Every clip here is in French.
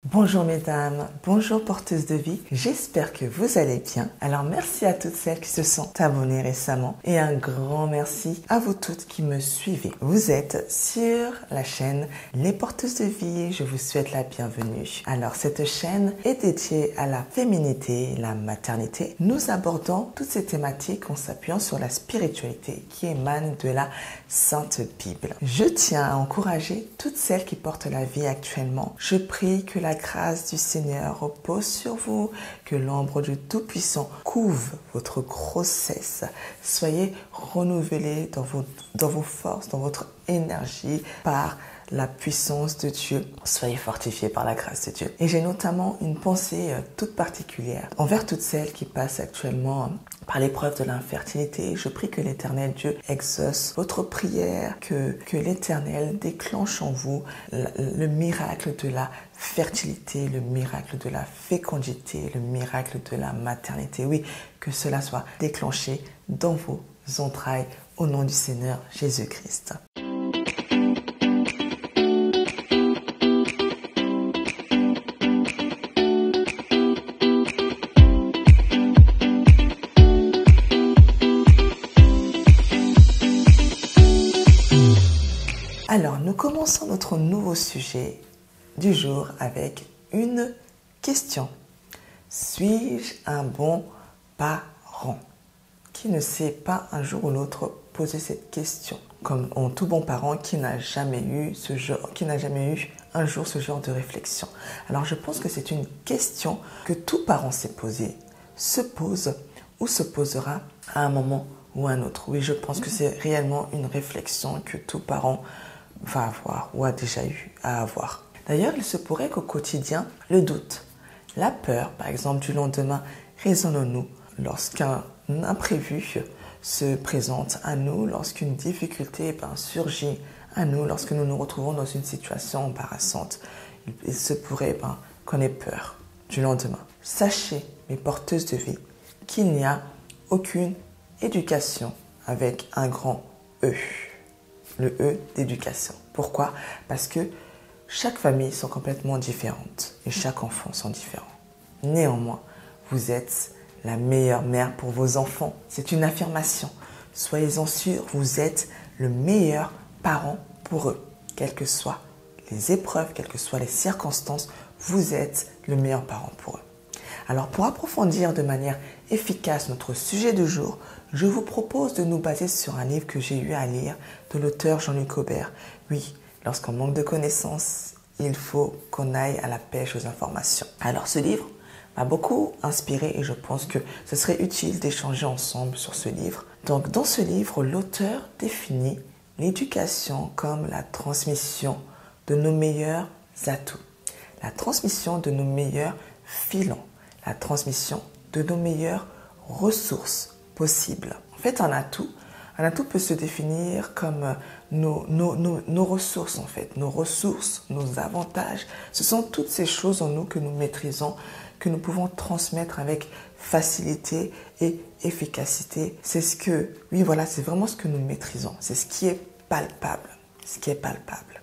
Bonjour mesdames, bonjour porteuses de vie, j'espère que vous allez bien. Alors merci à toutes celles qui se sont abonnées récemment et un grand merci à vous toutes qui me suivez. Vous êtes sur la chaîne Les Porteuses de Vie, je vous souhaite la bienvenue. Alors cette chaîne est dédiée à la féminité, la maternité. Nous abordons toutes ces thématiques en s'appuyant sur la spiritualité qui émane de la Sainte Bible. Je tiens à encourager toutes celles qui portent la vie actuellement. Je prie que la grâce du Seigneur repose sur vous, que l'ombre du Tout-Puissant couvre votre grossesse. Soyez renouvelés dans vos forces, dans votre énergie par la puissance de Dieu. Soyez fortifiés par la grâce de Dieu. Et j'ai notamment une pensée toute particulière envers toutes celles qui passent actuellement par l'épreuve de l'infertilité. Je prie que l'Éternel Dieu exauce votre prière, que l'Éternel déclenche en vous le miracle de la fertilité, le miracle de la fécondité, le miracle de la maternité. Oui, que cela soit déclenché dans vos entrailles au nom du Seigneur Jésus-Christ. Alors, nous commençons notre nouveau sujet du jour avec une question. Suis-je un bon parent? Qui ne s'est pas un jour ou l'autre posé cette question? Comme en tout bon parent, qui n'a jamais eu un jour ce genre de réflexion? Alors, je pense que c'est une question que tout parent s'est posée, se pose ou se posera à un moment ou à un autre. Oui, je pense que c'est réellement une réflexion que tout parent va avoir ou a déjà eu à avoir. D'ailleurs, il se pourrait qu'au quotidien, le doute, la peur, par exemple, du lendemain, résonne en nous lorsqu'un imprévu se présente à nous, lorsqu'une difficulté surgit à nous, lorsque nous nous retrouvons dans une situation embarrassante. Il se pourrait qu'on ait peur du lendemain. Sachez, mes porteuses de vie, qu'il n'y a aucune éducation avec un grand E. Le E d'éducation. Pourquoi? Parce que chaque famille sont complètement différentes et chaque enfant sont différents. Néanmoins, vous êtes la meilleure mère pour vos enfants. C'est une affirmation. Soyez-en sûrs, vous êtes le meilleur parent pour eux. Quelles que soient les épreuves, quelles que soient les circonstances, vous êtes le meilleur parent pour eux. Alors, pour approfondir de manière efficace notre sujet du jour, je vous propose de nous baser sur un livre que j'ai eu à lire de l'auteur Jean-Luc Aubert. Oui, lorsqu'on manque de connaissances, il faut qu'on aille à la pêche aux informations. Alors, ce livre m'a beaucoup inspiré et je pense que ce serait utile d'échanger ensemble sur ce livre. Donc, dans ce livre, l'auteur définit l'éducation comme la transmission de nos meilleurs atouts, la transmission de nos meilleurs filons, la transmission de nos meilleures ressources possibles. En fait, un atout peut se définir comme nos ressources, en fait. Nos ressources, nos avantages, ce sont toutes ces choses en nous que nous maîtrisons, que nous pouvons transmettre avec facilité et efficacité. C'est vraiment ce que nous maîtrisons. C'est ce qui est palpable.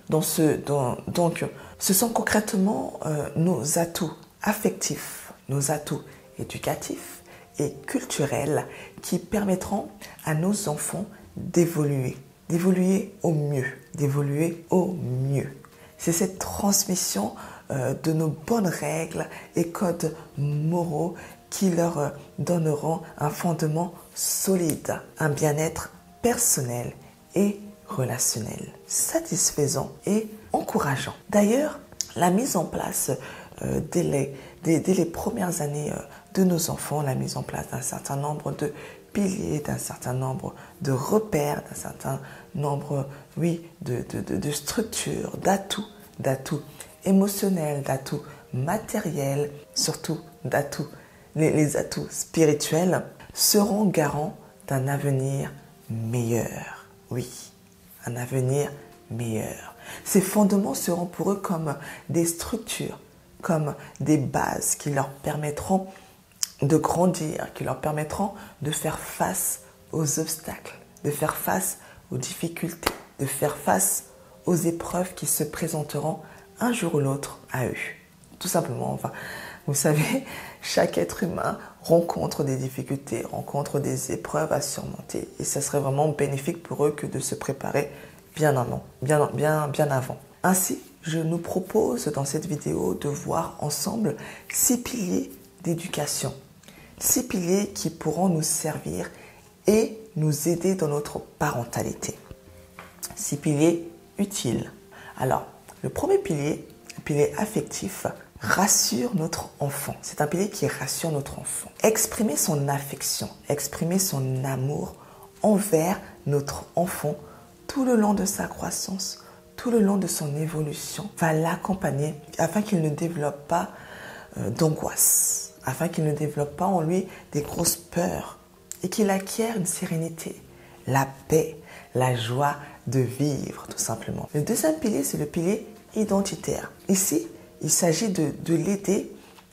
Donc, ce sont concrètement nos atouts affectifs, nos atouts éducatifs et culturels qui permettront à nos enfants d'évoluer au mieux. C'est cette transmission de nos bonnes règles et codes moraux qui leur donneront un fondement solide, un bien-être personnel et relationnel, satisfaisant et encourageant. D'ailleurs, la mise en place dès les premières années de nos enfants, la mise en place d'un certain nombre de piliers, d'un certain nombre de repères, d'un certain nombre, de structures, d'atouts émotionnels, d'atouts matériels, surtout d'atouts, les atouts spirituels, seront garants d'un avenir meilleur. Oui, un avenir meilleur. Ces fondements seront pour eux comme des structures, comme des bases qui leur permettront de grandir, qui leur permettront de faire face aux obstacles, de faire face aux difficultés, de faire face aux épreuves qui se présenteront un jour ou l'autre à eux. tout simplement. Enfin, vous savez, chaque être humain rencontre des difficultés, rencontre des épreuves à surmonter. Et ça serait vraiment bénéfique pour eux que de se préparer bien avant. Ainsi, je nous propose dans cette vidéo de voir ensemble 6 piliers d'éducation. 6 piliers qui pourront nous servir et nous aider dans notre parentalité. 6 piliers utiles. Alors, le premier pilier, le pilier affectif, rassure notre enfant. C'est un pilier qui rassure notre enfant. Exprimer son affection, exprimer son amour envers notre enfant tout le long de sa croissance, tout le long de son évolution, va l'accompagner afin qu'il ne développe pas d'angoisse, afin qu'il ne développe pas en lui des grosses peurs et qu'il acquiert une sérénité, la paix, la joie de vivre tout simplement. Le deuxième pilier, c'est le pilier identitaire. Ici, il s'agit de l'aider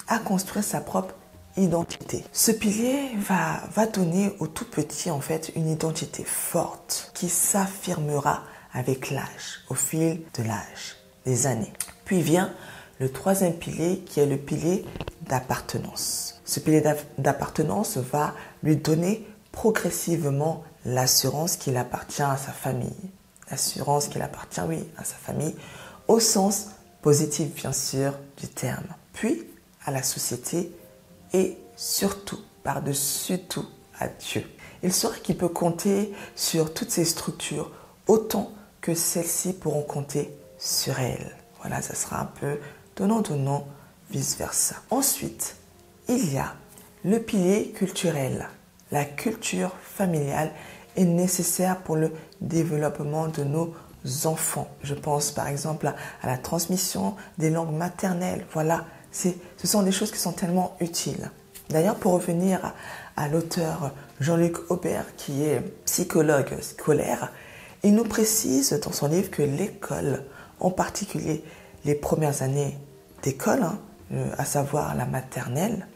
à construire sa propre identité. Ce pilier va donner au tout petit en fait une identité forte qui s'affirmera avec l'âge, au fil de l'âge, des années. Puis vient le troisième pilier qui est le pilier d'appartenance. Ce pilier d'appartenance va lui donner progressivement l'assurance qu'il appartient à sa famille. L'assurance qu'il appartient, oui, à sa famille, au sens positif bien sûr du terme. Puis à la société et surtout, par-dessus tout, à Dieu. Il saura qu'il peut compter sur toutes ces structures autant que celles-ci pourront compter sur elle. Voilà, ça sera un peu donnant-donnant, vice-versa. Ensuite, il y a le pilier culturel. La culture familiale est nécessaire pour le développement de nos enfants. Je pense par exemple à la transmission des langues maternelles. Voilà, ce sont des choses qui sont tellement utiles. D'ailleurs, pour revenir à l'auteur Jean-Luc Aubert, qui est psychologue scolaire, il nous précise dans son livre que l'école, en particulier les premières années d'école, à savoir la maternelle,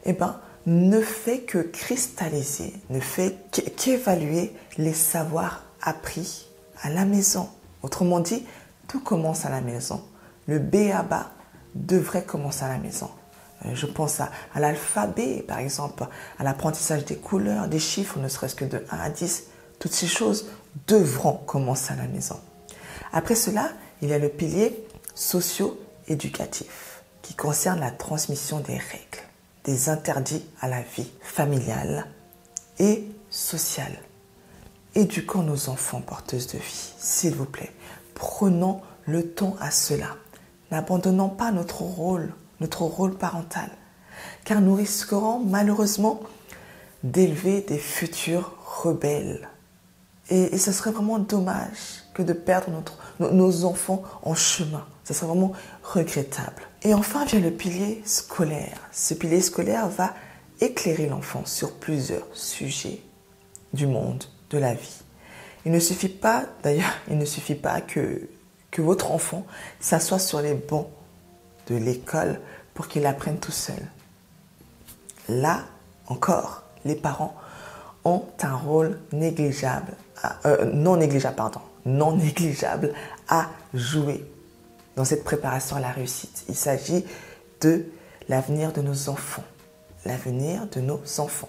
ne fait que cristalliser, ne fait qu'évaluer les savoirs appris à la maison. Autrement dit, tout commence à la maison. Le B.A.-ba devrait commencer à la maison. Je pense à l'alphabet, par exemple, à l'apprentissage des couleurs, des chiffres, ne serait-ce que de 1 à 10. Toutes ces choses devront commencer à la maison. Après cela, il y a le pilier socio-éducatif qui concerne la transmission des règles, des interdits à la vie familiale et sociale. Éduquons nos enfants porteuses de vie, s'il vous plaît. Prenons le temps à cela. N'abandonnons pas notre rôle parental, car nous risquerons malheureusement d'élever des futurs rebelles. Et ce serait vraiment dommage que de perdre nos enfants en chemin. Ce serait vraiment regrettable. Et enfin vient le pilier scolaire. Ce pilier scolaire va éclairer l'enfant sur plusieurs sujets du monde, de la vie. Il ne suffit pas que votre enfant s'assoie sur les bancs de l'école pour qu'il apprenne tout seul. Là encore, les parents ont un rôle non négligeable à jouer dans cette préparation à la réussite. Il s'agit de l'avenir de nos enfants. L'avenir de nos enfants.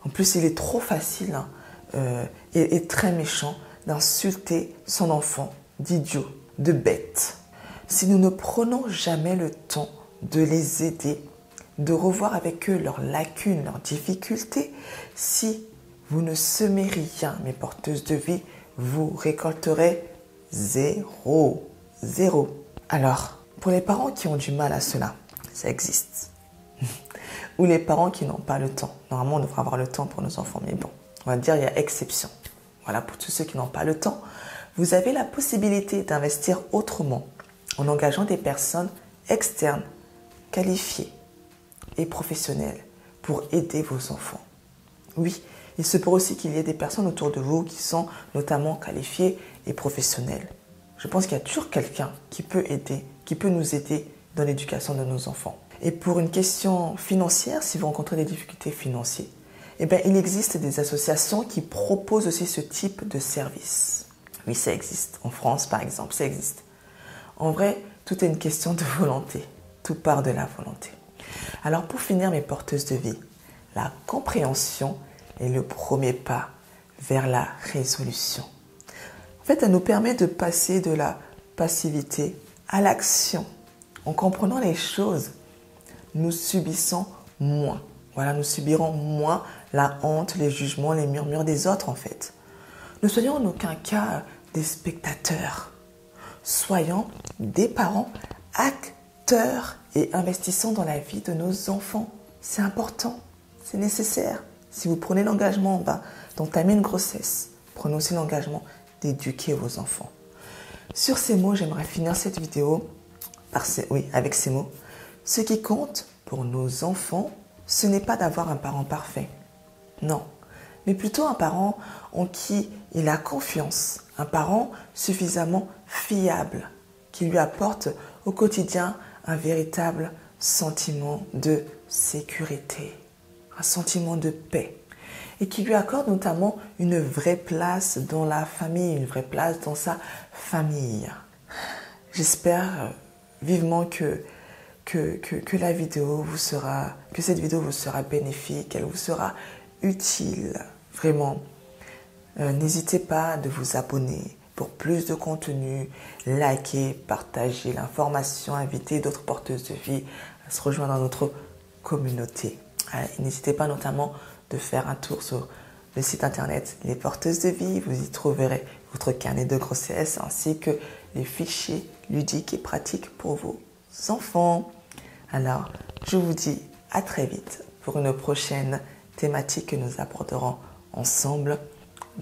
En plus, il est trop facile et très méchant d'insulter son enfant d'idiot, de bête. Si nous ne prenons jamais le temps de les aider, de revoir avec eux leurs lacunes, leurs difficultés, si vous ne semez rien, mes porteuses de vie, vous récolterez zéro. Alors, pour les parents qui ont du mal à cela, ça existe. Ou les parents qui n'ont pas le temps. Normalement, on devrait avoir le temps pour nos enfants, mais bon, on va dire il y a exception. Voilà, pour tous ceux qui n'ont pas le temps, vous avez la possibilité d'investir autrement en engageant des personnes externes, qualifiées et professionnelles pour aider vos enfants. Oui, il se peut aussi qu'il y ait des personnes autour de vous qui sont notamment qualifiées et professionnelles. Je pense qu'il y a toujours quelqu'un qui peut nous aider dans l'éducation de nos enfants. Et pour une question financière, si vous rencontrez des difficultés financières, il existe des associations qui proposent aussi ce type de service. Oui, ça existe. En France, par exemple, ça existe. En vrai, tout est une question de volonté. tout part de la volonté. Alors pour finir mes porteuses de vie, la compréhension est le premier pas vers la résolution. En fait, elle nous permet de passer de la passivité à l'action. En comprenant les choses, nous subissons moins. Voilà, nous subirons moins la honte, les jugements, les murmures des autres en fait. Ne soyons en aucun cas des spectateurs. Soyons des parents acteurs et investissons dans la vie de nos enfants. C'est important, c'est nécessaire. Si vous prenez l'engagement d'entamer une grossesse, prenez aussi l'engagement d'éduquer vos enfants. Sur ces mots, j'aimerais finir cette vidéo avec ces mots. Ce qui compte pour nos enfants, ce n'est pas d'avoir un parent parfait. Non, mais plutôt un parent en qui il a confiance, un parent suffisamment fiable, qui lui apporte au quotidien un véritable sentiment de sécurité, un sentiment de paix, et qui lui accorde notamment une vraie place dans la famille, une vraie place dans sa famille. J'espère vivement que cette vidéo vous sera bénéfique, elle vous sera utile, vraiment. N'hésitez pas de vous abonner pour plus de contenu, liker, partager l'information, inviter d'autres porteuses de vie à se rejoindre dans notre communauté. N'hésitez pas notamment de faire un tour sur le site internet Les Porteuses de Vie. Vous y trouverez votre carnet de grossesse ainsi que les fichiers ludiques et pratiques pour vos enfants. Alors, je vous dis à très vite pour une prochaine thématique que nous aborderons ensemble.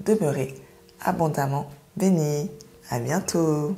Demeurez abondamment bénis. À bientôt.